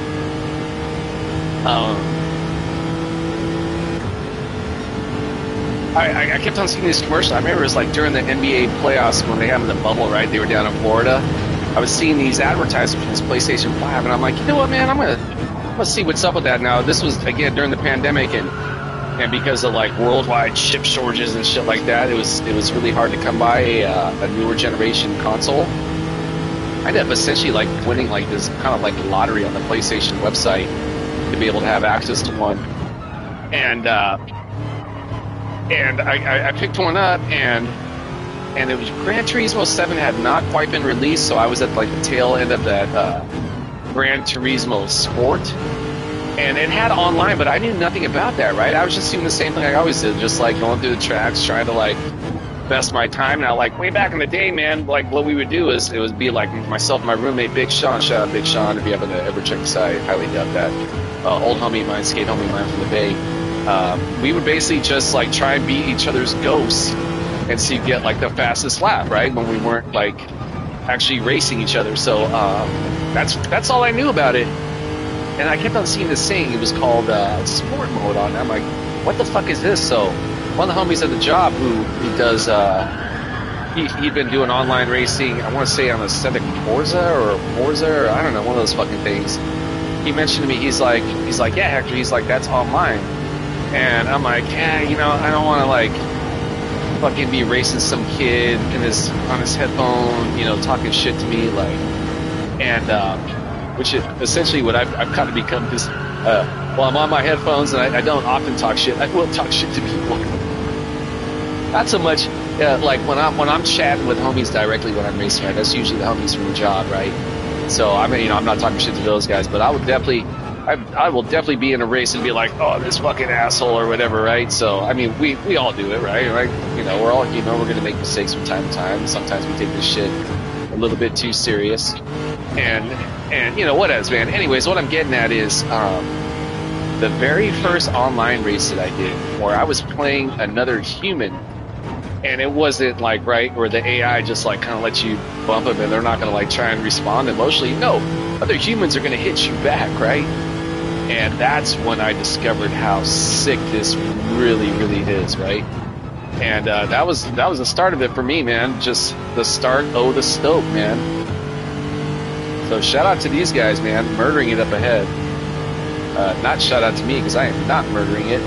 kept on seeing this commercial. I remember it was like during the NBA playoffs when they had the bubble, right? They were down in Florida. I was seeing these advertisements for this PlayStation 5, and I'm like, you know what, man? I'm gonna see what's up with that now. This was again during the pandemic, and because of like worldwide chip shortages and shit like that, it was really hard to come by a newer generation console. I ended up essentially like winning like this kind of like lottery on the PlayStation website to be able to have access to one. And I picked one up, and it was Gran Turismo 7 had not quite been released, so I was at like the tail end of that Gran Turismo Sport, and it had online, but I knew nothing about that, right? I was just doing the same thing I always did, just like going through the tracks, trying to like best my time. Now, like way back in the day, man, like what we would do is it would be like myself and my roommate Big Sean. Shout out Big Sean if you haven't ever checked this out. I highly doubt that. Old homie of mine, skate homie of mine from the Bay. We would basically just like try and beat each other's ghosts and see get like the fastest lap, right? When we weren't like actually racing each other. So that's all I knew about it. And I kept on seeing this thing. It was called sport mode on. I'm like, what the fuck is this? So one of the homies at the job who does he'd been doing online racing. I want to say on a Civic Forza or I don't know, one of those fucking things. He mentioned to me, he's like, yeah, Hector. He's like, that's online. And I'm like, yeah, you know, I don't want to like fucking be racing some kid on his headphone, you know, talking shit to me, like, and which is essentially what I've kind of become, because while I'm on my headphones and I don't often talk shit, I will talk shit to people. Not so much like when I'm chatting with homies directly when I'm racing, right? That's usually the homies from the job, right? So I mean, you know, I'm not talking shit to those guys, but I will definitely be in a race and be like, oh, this fucking asshole or whatever, right? So I mean, we all do it, right? You know, we're all human. We're gonna make mistakes from time to time. Sometimes we take this shit a little bit too serious, and you know what else, man. Anyways, what I'm getting at is the very first online race that I did, where I was playing another human. And it wasn't like, right, where the AI just like kind of lets you bump them and they're not going to like try and respond emotionally. No, other humans are going to hit you back, right? And that's when I discovered how sick this really, really is, right? And that was the start of it for me, man. Just the start, the stoke, man. So shout out to these guys, man, murdering it up ahead. Not shout out to me, because I am not murdering it.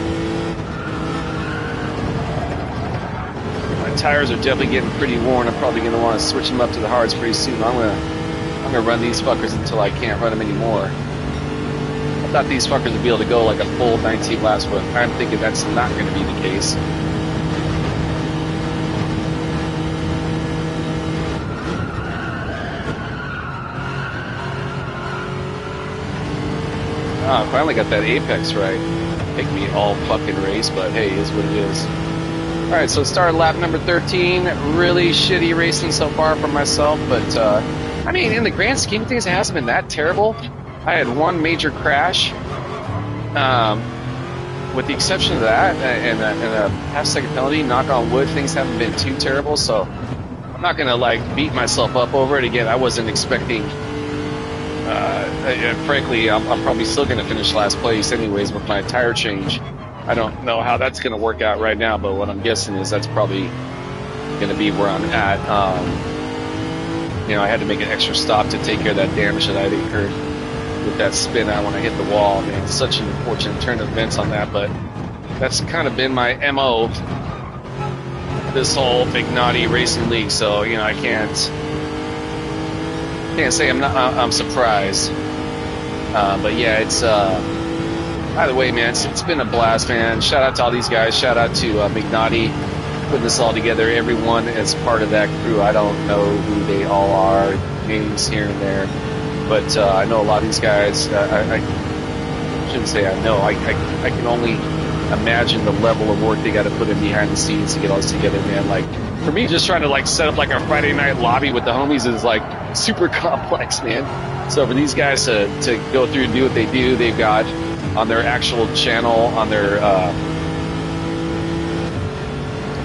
Tires are definitely getting pretty worn. I'm probably going to want to switch them up to the hards pretty soon. I'm gonna run these fuckers until I can't run them anymore. I thought these fuckers would be able to go like a full 19 laps, but I'm thinking that's not going to be the case. I finally got that apex right. Make me all fucking race, but hey, it is what it is. Alright, so started lap number 13. Really shitty racing so far for myself, but I mean, in the grand scheme of things, it hasn't been that terrible. I had one major crash, with the exception of that, and a half-second penalty. Knock on wood, things haven't been too terrible, so I'm not gonna like beat myself up over it. Again, I wasn't expecting. Frankly, I'm probably still gonna finish last place anyways with my tire change. I don't know how that's going to work out right now, but what I'm guessing is that's probably going to be where I'm at. You know, I had to make an extra stop to take care of that damage that I'd incurred with that spin out when I hit the wall. Man, it's such an unfortunate turn of events on that, but that's kind of been my MO this whole Big Naughty Racing League. So, you know, I can't say I'm surprised. But yeah, it's by the way, man, it's been a blast, man. Shout out to all these guys. Shout out to McNaughty putting this all together. Everyone is part of that crew. I don't know who they all are, names here and there, but I know a lot of these guys. I shouldn't say I know. I can only imagine the level of work they got to put in behind the scenes to get all this together, man. Like for me, just trying to like set up like a Friday night lobby with the homies is like super complex, man. So for these guys to go through and do what they do, they've got on their actual channel, on their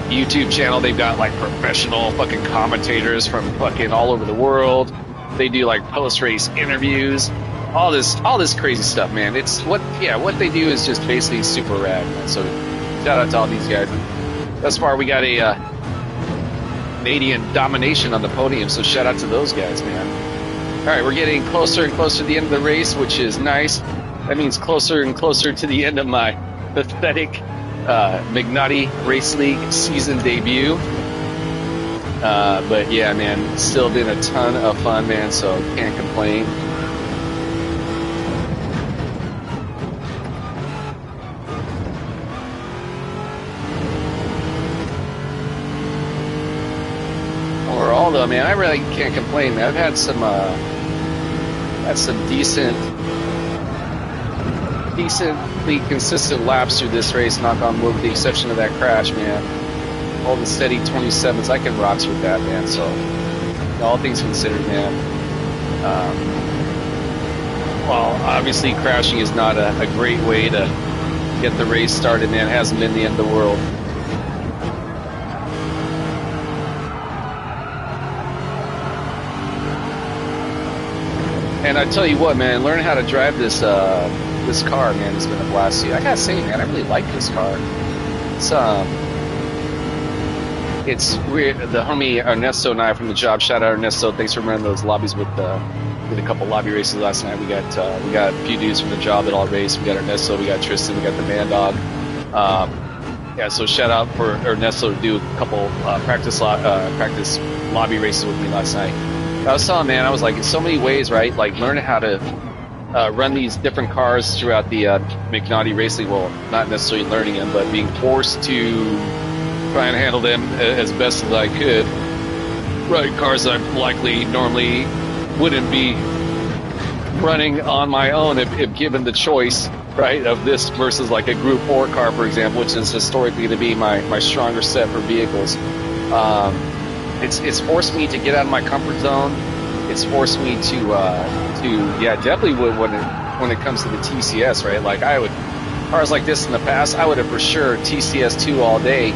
YouTube channel, they've got like professional fucking commentators from fucking all over the world. They do like post-race interviews, all this crazy stuff, man. It's what they do is just basically super rad, man. So shout out to all these guys. Thus far, we got a Canadian domination on the podium, so shout out to those guys, man. All right, we're getting closer and closer to the end of the race, which is nice. That means closer and closer to the end of my pathetic McNaughty Race League season debut. But yeah, man, it's still been a ton of fun, man, so can't complain. Overall, though, man, I really can't complain, man. I've had some decently consistent laps through this race, knock on wood, with the exception of that crash, man. All the steady 27s, I can rocks with that, man. So, all things considered, man. Well, obviously, crashing is not a great way to get the race started, man. It hasn't been the end of the world. And I tell you what, man, learning how to drive this this car, man, has been a blast. I gotta say, man, I really like this car. It's weird. The homie Ernesto and I from the job, shout out Ernesto. Thanks for running those lobbies with a couple lobby races last night. We got a few dudes from the job that all raced. We got Ernesto, we got Tristan, we got the Man Dog. Yeah, so shout out for Ernesto to do a couple practice lobby races with me last night. I was telling, man, I was like, in so many ways, right? Like learning how to run these different cars throughout the McNaughty racing. Well, not necessarily learning them, but being forced to try and handle them as best as I could. Right, cars that I likely normally wouldn't be running on my own if given the choice, right, of this versus like a Group 4 car, for example, which is historically going to be my stronger set for vehicles. It's forced me to get out of my comfort zone. It's forced me to yeah, definitely when it comes to the TCS, right? Like cars like this in the past, I would have for sure TCS2 all day.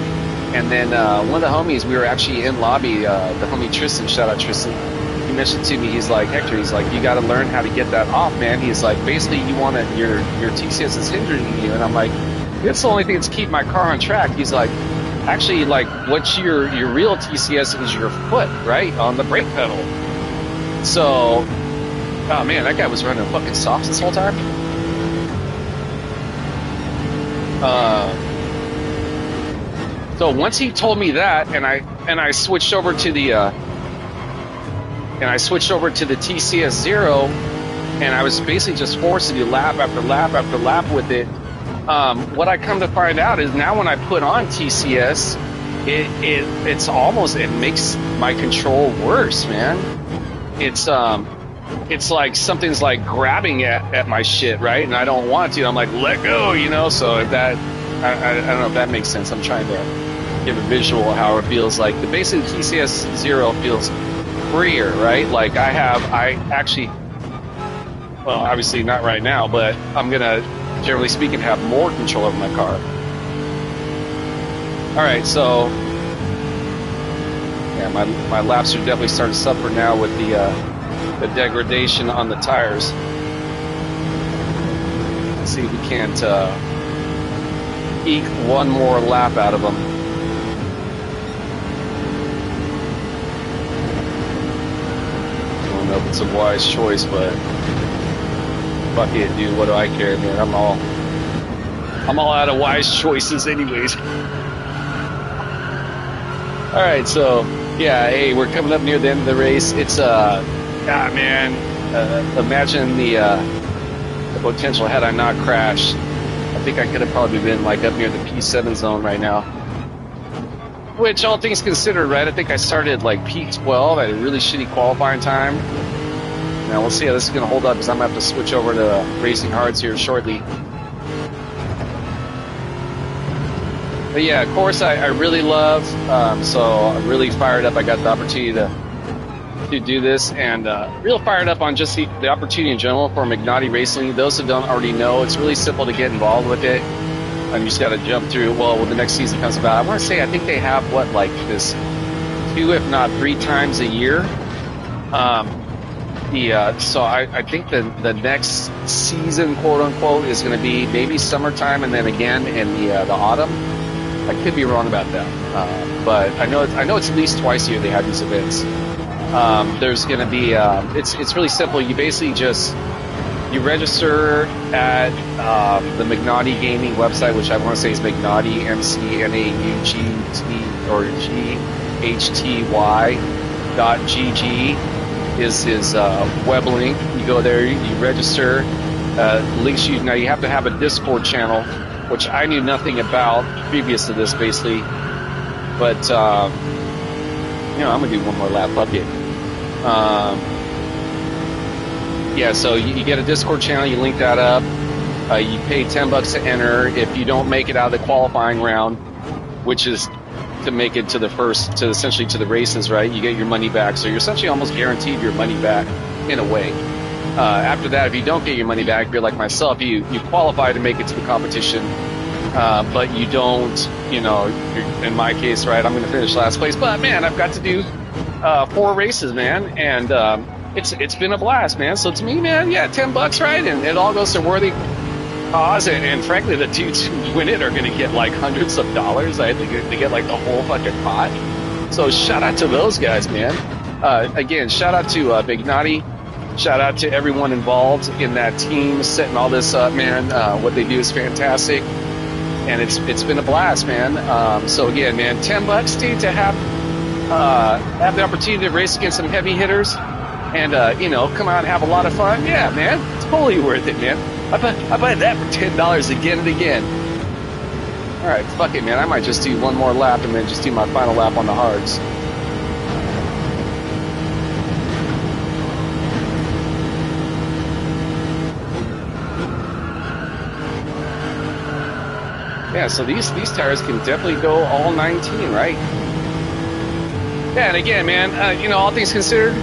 And then one of the homies, we were actually in lobby, the homie Tristan, shout out Tristan, he mentioned to me, he's like, Hector, he's like, you got to learn how to get that off, man. He's like, basically you want to, your TCS is hindering you. And I'm like, it's the only thing that's keeping my car on track. He's like, actually, like, what's your real TCS is your foot, right, on the brake pedal. So, oh man, that guy was running fucking softs this whole time. So once he told me that, and I switched over to the TCS 0, and I was basically just forced to do lap after lap after lap with it. What I come to find out is now when I put on TCS, it makes my control worse, man. It's like something's like grabbing at my shit, right? And I don't want to. I'm like, let go, you know. So if that, I don't know if that makes sense. I'm trying to give a visual of how it feels like. The basic TCS 0 feels freer, right? Like I actually, well, obviously not right now, but I'm gonna, generally speaking, have more control over my car. All right, so yeah, my laps are definitely starting to suffer now with the degradation on the tires. Let's see if we can't eke one more lap out of them. I don't know if it's a wise choice, but fuck it, dude. What do I care, man? I'm all out of wise choices, anyways. All right, so yeah, hey, we're coming up near the end of the race. It's man, imagine the potential had I not crashed. I think I could have probably been like up near the P7 zone right now. Which, all things considered, right? I think I started like P12 at a really shitty qualifying time. Now we'll see how this is going to hold up, because I'm going to have to switch over to racing hards here shortly. But yeah, of course, I really love, so I'm really fired up. I got the opportunity to do this, and real fired up on just the opportunity in general for McNaughty Racing. Those who don't already know, it's really simple to get involved with it. You just got to jump through. Well, when the next season comes about, I want to say, I think they have like this 2, if not 3 times a year. So I think the next season, quote unquote, is going to be maybe summertime, and then again in the autumn. I could be wrong about that, but I know it's at least twice a year they have these events. There's going to be it's really simple. You basically you register at the McNaughty Gaming website, which I want to say is McNaughty, McNaughty, SFOAKDROMW.gg is his web link. You go there, you register. Links you now. You have to have a Discord channel, which I knew nothing about previous to this, basically. But I'm gonna do one more lap. Fuck it. Yeah, so you get a Discord channel, you link that up, you pay $10 to enter. If you don't make it out of the qualifying round, which is to make it to essentially to the races, right? You get your money back. So you're essentially almost guaranteed your money back in a way. After that, if you don't get your money back, if you're like myself, you qualify to make it to the competition, but you don't, in my case, right, I'm going to finish last place, but man, I've got to do 4 races, man, and it's been a blast, man. So to me, man, yeah, $10, right, and it all goes to worthy cause, and frankly, the dudes who win it are going to get like hundreds of dollars. I think they get like the whole fucking pot. So shout out to those guys, man. Again, shout out to Big Naughty. Shout out to everyone involved in that team setting all this up, man. What they do is fantastic, and it's been a blast, man. So again, man, $10, dude, to have the opportunity to race against some heavy hitters, and come out and have a lot of fun. Yeah, man, it's totally worth it, man. I buy that for $10 again and again. All right, fuck it, man. I might just do one more lap and then just do my final lap on the hards. Yeah, so these tires can definitely go all 19, right? Yeah, and again, man, all things considered,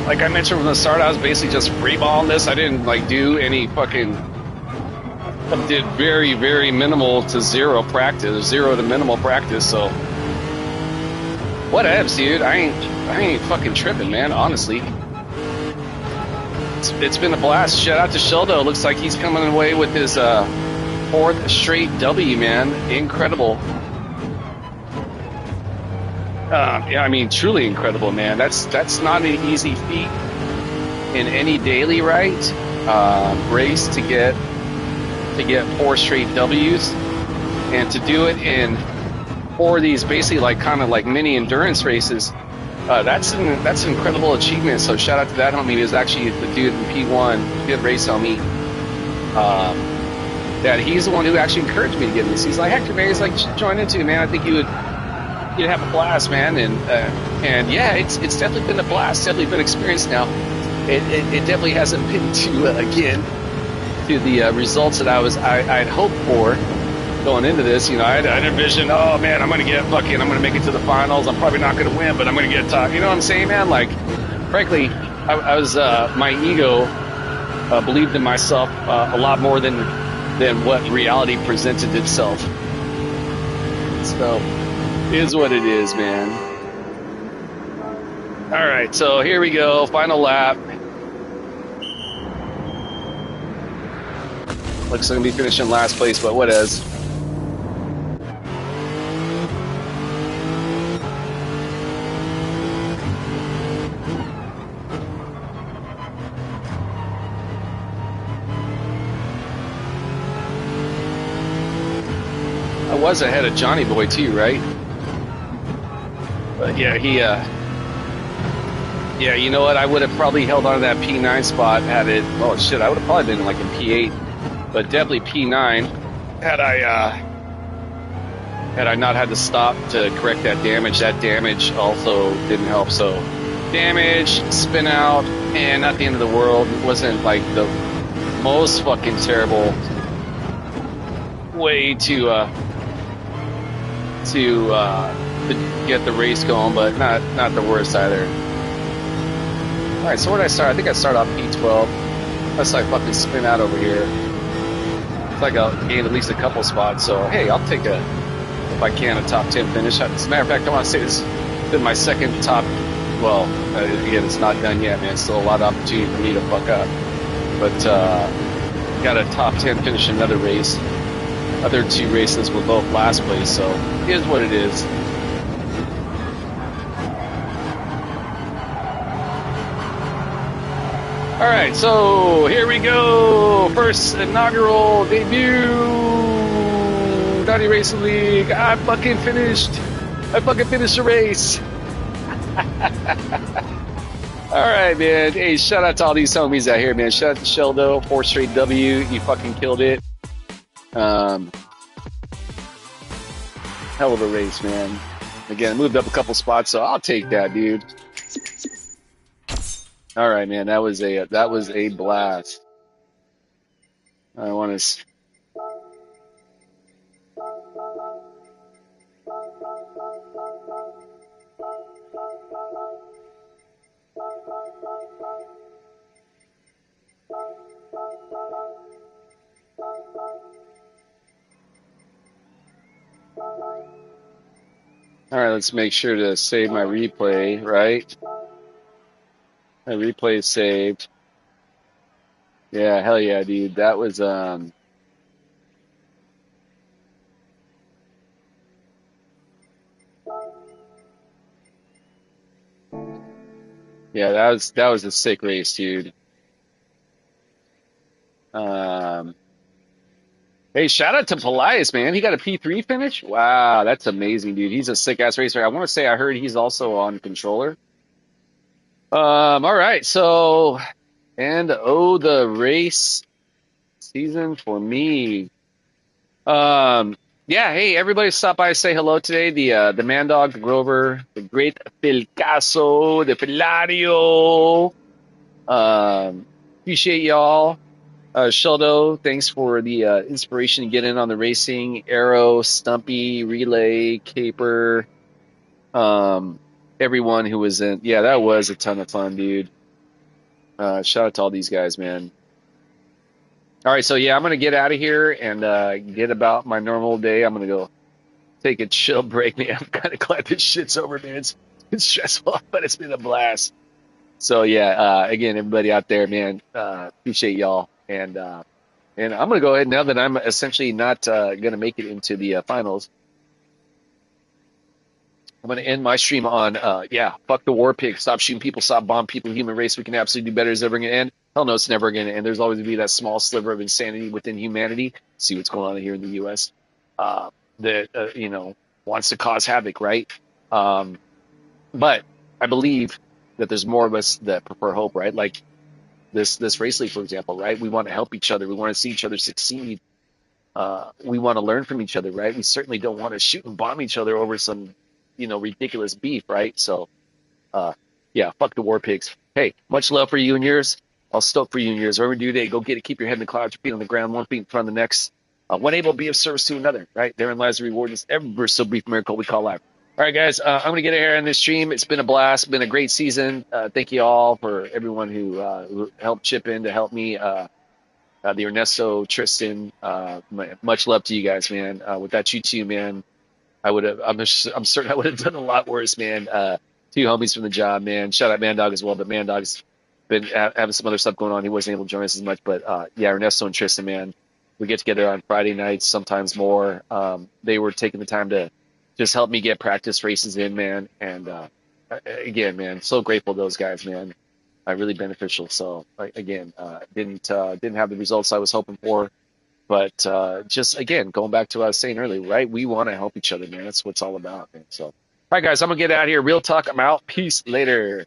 like I mentioned from the start, I was basically just freeballing this. I didn't do any fucking. I did very, very minimal to zero practice, zero to minimal practice. So whatevs, dude. I ain't fucking tripping, man. Honestly, it's been a blast. Shout out to Sheldo. Looks like he's coming away with his 4th straight W, man. Incredible. Yeah, I mean, truly incredible, man. That's not an easy feat in any daily race to get 4 straight W's, and to do it in 4 of these basically kind of like mini endurance races. That's an incredible achievement. So shout out to that homie. He was actually the dude in P1, did race on me. That he's the one who actually encouraged me to get this. He's like, Hector, man, he's like, join into it, man. I think you'd have a blast, man. And yeah, it's definitely been a blast. Definitely been experienced now. It definitely hasn't been to the results that I'd hoped for going into this. I'd envisioned, oh man, I'm gonna make it to the finals. I'm probably not gonna win, but I'm gonna get top. You know what I'm saying, man? Like, frankly, I was my ego believed in myself a lot more than what reality presented itself. So. Is what it is, man. All right, so here we go. Final lap. Looks like I'm going to be finishing last place, but what is? I was ahead of Johnny Boy too, right? But yeah, you know what? I would have probably held on to that P9 spot had it. Oh shit, I would have probably been like in P8, but definitely P9 had I not had to stop to correct that damage. That damage also didn't help. So damage, spin out, and not the end of the world. It wasn't like the most fucking terrible way to get the race going, but not the worst either. All right, so where did I start? I think I started off P12. Unless I fucking spin out over here. It's like I'll gain at least a couple spots. So hey, I'll take if I can, a top 10 finish. As a matter of fact, I want to say this has been my second top. Well, again, it's not done yet, man. Still a lot of opportunity for me to fuck up. But got a top 10 finish in another race. Other 2 races were both last place, so it is what it is. All right, so here we go. First inaugural debut Naughty Racing League. I fucking finished the race. All right, man. Hey, shout out to all these homies out here, man. Shout out to Sheldo, 4 straight W. You fucking killed it. Hell of a race, man. Again, moved up a couple spots, so I'll take that, dude. All right, man. That was a blast. I want to. All right, let's make sure to save my replay, right? My replay is saved. Yeah, hell yeah, dude. That was yeah, that was a sick race, dude. Hey, shout out to Polias, man. He got a P3 finish. Wow, that's amazing, dude. He's a sick ass racer. I want to say I heard he's also on controller. All right, so the race season for me. Yeah, hey, everybody stop by and say hello today. The Man Dog, the Grover, the great Filcaso, the Filario. Appreciate y'all. Sheldo, thanks for the inspiration to get in on the racing. Arrow, Stumpy, Relay, Caper, everyone who was in. Yeah, that was a ton of fun, dude. Shout out to all these guys, man. All right, so yeah, I'm gonna get out of here and get about my normal day. I'm gonna go take a chill break, man. I'm kind of glad this shit's over, man. It's stressful, but it's been a blast. So yeah, again, everybody out there, man, appreciate y'all, and I'm gonna go ahead now that I'm essentially not gonna make it into the finals. I'm gonna end my stream on fuck the war pig, stop shooting people, stop bombing people, human race. We can absolutely do better. Is it ever gonna end? Hell no, it's never gonna end. There's always gonna be that small sliver of insanity within humanity. See what's going on here in the U.S. That wants to cause havoc, right? But I believe that there's more of us that prefer hope, right? Like this race league, for example, right? We want to help each other. We want to see each other succeed. We want to learn from each other, right? We certainly don't want to shoot and bomb each other over some, ridiculous beef, right? So, fuck the war pigs. Hey, much love for you and yours. I'll stoke for you and yours. Whatever you do today, go get it. Keep your head in the clouds, your feet on the ground, one feet in front of the next. One able to be of service to another, right? Therein lies the reward. This ever so brief miracle we call life. All right, guys, I'm going to get here on this stream. It's been a blast. Been a great season. Thank you all for everyone who helped chip in to help me. The Ernesto, Tristan, much love to you guys, man. Without you two, man, I'm certain I would have done a lot worse, man. Two homies from the job, man. Shout out Man Dog as well, but Man Dog's been having some other stuff going on. He wasn't able to join us as much, but Ernesto and Tristan, man, we get together on Friday nights, sometimes more. They were taking the time to just help me get practice races in, man. And again, man, so grateful to those guys, man. Really beneficial. So again, didn't have the results I was hoping for, but just again, going back to what I was saying earlier, right? We want to help each other, man. That's what it's all about, man. So, all right, guys, I'm gonna get out of here. Real talk. I'm out. Peace. Later.